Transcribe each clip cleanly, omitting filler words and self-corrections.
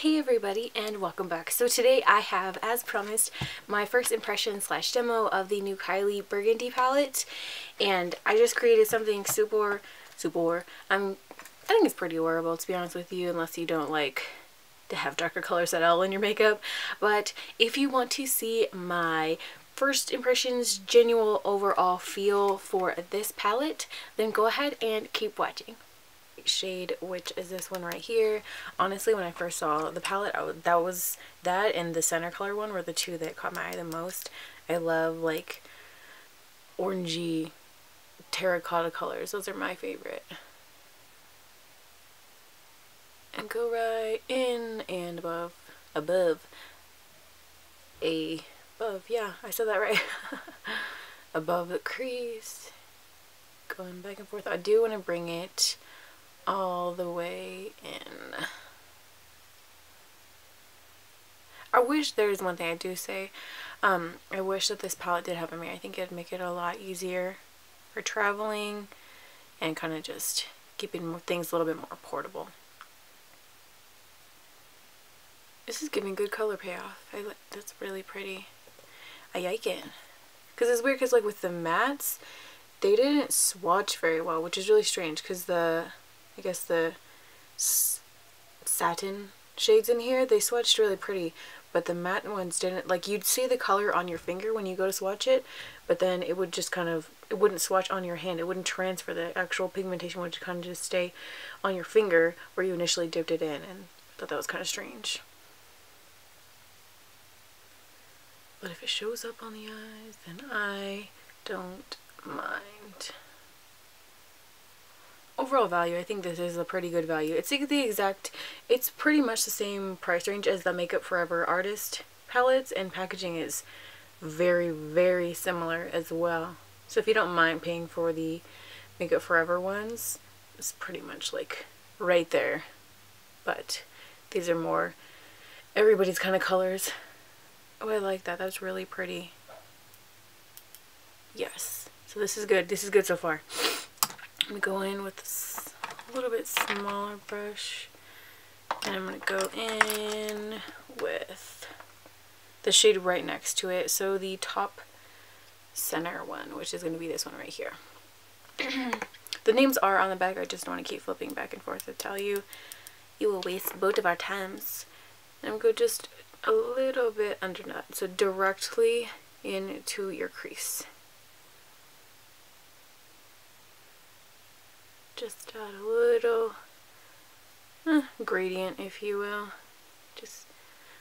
Hey everybody, and welcome back. So today I have, as promised, my first impression slash demo of the new Kylie Burgundy palette, and I just created something super I think it's pretty wearable, to be honest with you, unless you don't like to have darker colors at all in your makeup. But if you want to see my first impressions, genuine overall feel for this palette, then go ahead and keep watching. Shade, which is this one right here. Honestly, when I first saw the palette, that and the center color one were the two that caught my eye the most. I love like orangey terracotta colors. Those are my favorite. And go right in and above, yeah, I said that right. Above the crease, going back and forth. I do want to bring it all the way in. I wish there's one thing I do say. I wish that this palette did have a mirror. I think it'd make it a lot easier for traveling and kind of just keeping things a little bit more portable. This is giving good color payoff. That's really pretty. I like it. Because it's weird because like with the mattes, they didn't swatch very well, which is really strange because I guess the satin shades in here, they swatched really pretty, but the matte ones didn't. Like, you'd see the color on your finger when you go to swatch it, but then it would just kind of, it wouldn't swatch on your hand. It wouldn't transfer. The actual pigmentation would kind of just stay on your finger where you initially dipped it in, and I thought that was kind of strange. But if it shows up on the eyes, then I don't mind. Overall value, I think this is a pretty good value. It's it's pretty much the same price range as the Makeup Forever Artist palettes, and packaging is very similar as well. So if you don't mind paying for the Makeup Forever ones, it's pretty much like right there. But these are more everybody's kind of colors. Oh, I like that. That's really pretty. Yes. So this is good. This is good so far. I'm going to go in with a little bit smaller brush, and I'm going to go in with the shade right next to it, so the top center one, which is going to be this one right here. The names are on the back. I just don't want to keep flipping back and forth to tell you. You will waste both of our times. And I'm going to go just a little bit under that, so directly into your crease. Just add a little gradient, if you will.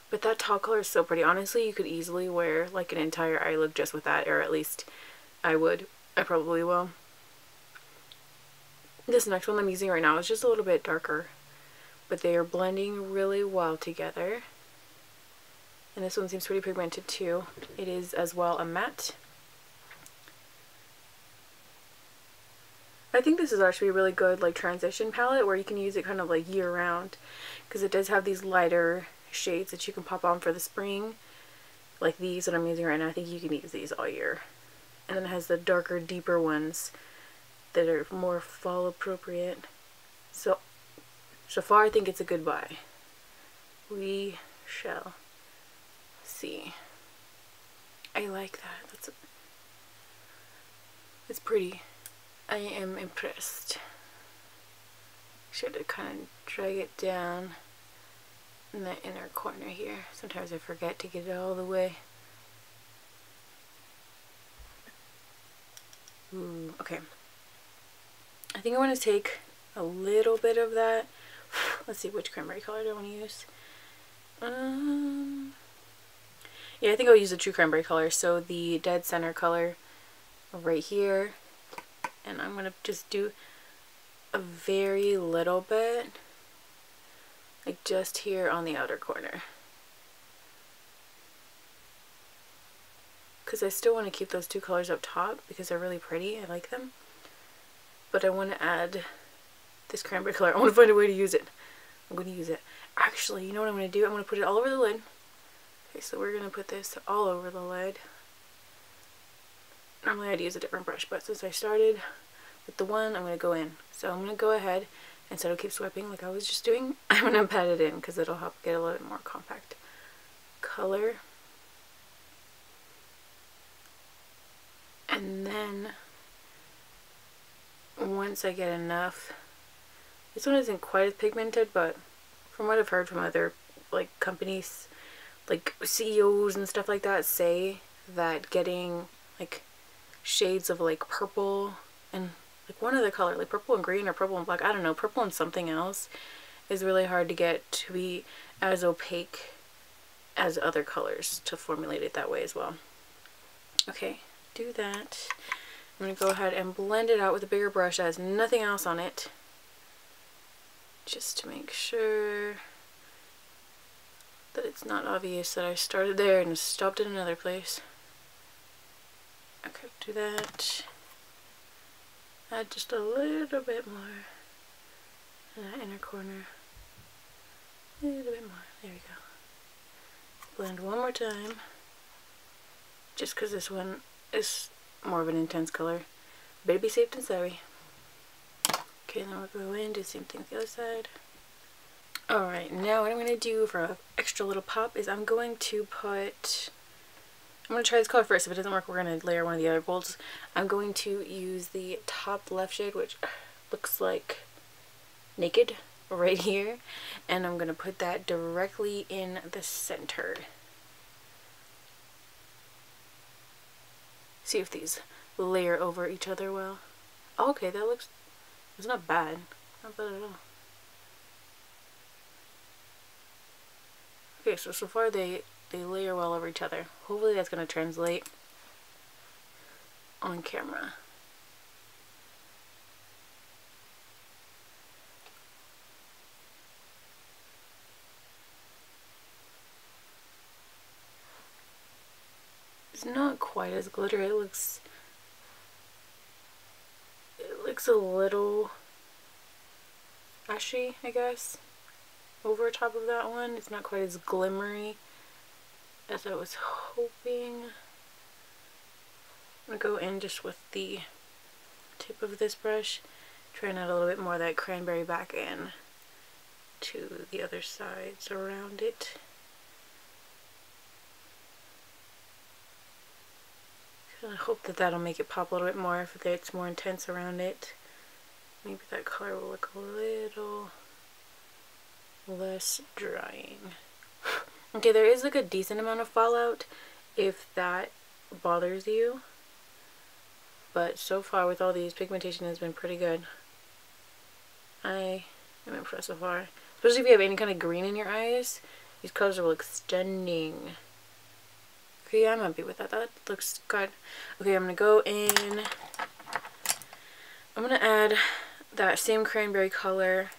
But that top color is so pretty. Honestly, you could easily wear like an entire eye look just with that, or at least I would. I probably will. This next one I'm using right now is just a little bit darker, but they are blending really well together. And this one seems pretty pigmented too. It is as well a matte. I think this is actually a really good like transition palette where you can use it kind of like year round, because it does have these lighter shades that you can pop on for the spring, like these that I'm using right now. I think you can use these all year. And then it has the darker, deeper ones that are more fall appropriate. So far I think it's a good buy. We shall see. I like that. It's pretty. I am impressed. Sure to kind of drag it down in the inner corner here. Sometimes I forget to get it all the way. Ooh, okay. I think I want to take a little bit of that. Let's see, which cranberry color do I want to use? Yeah, I think I'll use the true cranberry color. So the dead center color right here. And I'm going to just do a very little bit, like just here on the outer corner. Because I still want to keep those two colors up top because they're really pretty. I like them. But I want to add this cranberry color. I want to find a way to use it. I'm going to use it. Actually, you know what I'm going to do? I'm going to put it all over the lid. Okay, so we're going to put this all over the lid. Normally I'd use a different brush, but since I started with the one, I'm going to go in. So I'm going to go ahead instead of keep swiping like I was just doing, I'm gonna pat it in because it'll help get a little bit more compact color. And then once I get enough, this one isn't quite as pigmented, but from what I've heard from other like companies, like CEOs and stuff like that, say that getting like shades of like purple and like one other color, like purple and green or purple and black, I don't know, purple and something else, is really hard to get to be as opaque as other colors, to formulate it that way as well. Okay, do that. I'm going to go ahead and blend it out with a bigger brush that has nothing else on it, just to make sure that it's not obvious that I started there and stopped in another place. Okay, do that. Add just a little bit more in that inner corner. A little bit more. There we go. Blend one more time, just because this one is more of an intense color. Better be safe than sorry. Okay, then we'll go in, do the same thing with the other side. Alright, now what I'm going to do for an extra little pop is I'm going to try this color first. If it doesn't work, we're going to layer one of the other golds. I'm going to use the top left shade, which looks like Naked right here, and I'm going to put that directly in the center. See if these layer over each other well. Oh, okay, that looks, it's not bad. Not bad at all. Okay, so far they layer well over each other. Hopefully that's going to translate on camera. It's not quite as glittery. It looks a little ashy, I guess, over top of that one. It's not quite as glimmery as I was hoping. I'm gonna go in just with the tip of this brush, try and add a little bit more of that cranberry back in to the other sides around it. I hope that that'll make it pop a little bit more if it's more intense around it. Maybe that color will look a little less drying. Okay, there is like a decent amount of fallout if that bothers you. But so far with all these, pigmentation has been pretty good. I am impressed so far. Especially if you have any kind of green in your eyes. These colors will look stunning. Okay, I'm happy with that. That looks good. Okay, I'm going to go in. I'm going to add that same cranberry color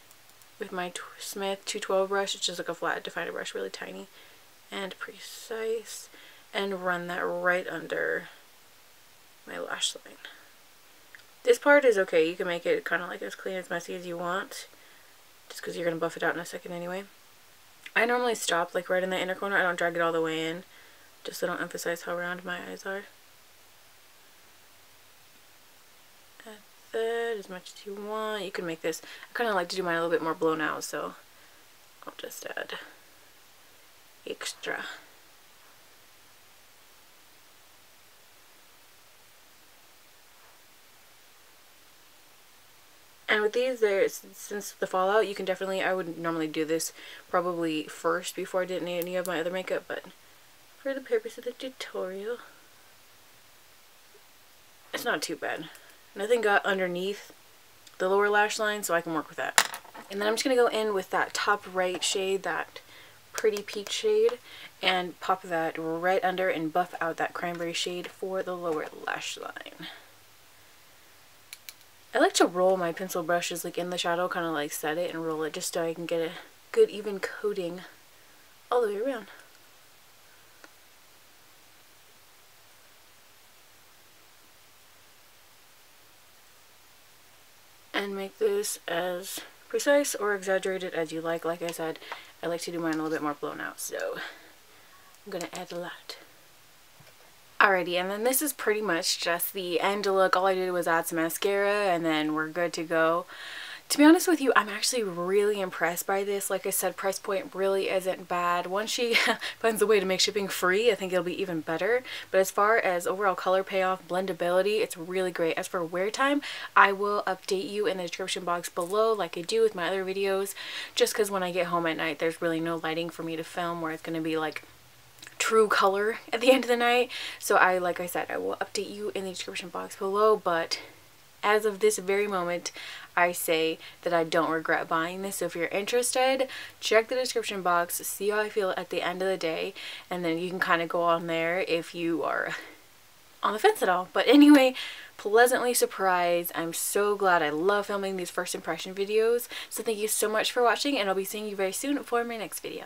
with my Smith 212 brush. It's just like a flat definer brush, really tiny and precise. And run that right under my lash line. This part is okay. You can make it kind of like as clean, as messy as you want. Just because you're going to buff it out in a second anyway. I normally stop like right in the inner corner. I don't drag it all the way in, just so I don't emphasize how round my eyes are. Add that as much as you want. You can make this, I kind of like to do mine a little bit more blown out, so I'll just add extra. And with these, since the fallout, you can definitely, I would normally do this probably first before I did any of my other makeup, but for the purpose of the tutorial, it's not too bad. Nothing got underneath the lower lash line, so I can work with that. And then I'm just going to go in with that top right shade, that pretty peach shade, and pop that right under and buff out that cranberry shade for the lower lash line. I like to roll my pencil brushes like in the shadow, kind of like set it and roll it just so I can get a good even coating all the way around. And make this as precise or exaggerated as you like. Like I said, I like to do mine a little bit more blown out, so I'm gonna add a lot. Alrighty, and then this is pretty much just the end look. All I did was add some mascara and then we're good to go. To be honest with you, I'm actually really impressed by this. Like I said, price point really isn't bad. Once she finds a way to make shipping free, I think it'll be even better. But as far as overall color payoff, blendability, it's really great. As for wear time, I will update you in the description box below like I do with my other videos, just because when I get home at night, there's really no lighting for me to film where it's going to be like true color at the end of the night. So like I said, I will update you in the description box below, but as of this very moment, I say that I don't regret buying this. So if you're interested, check the description box, see how I feel at the end of the day, and then you can kind of go on there if you are on the fence at all. But anyway, pleasantly surprised. I'm so glad. I love filming these first impression videos. So thank you so much for watching, and I'll be seeing you very soon for my next video.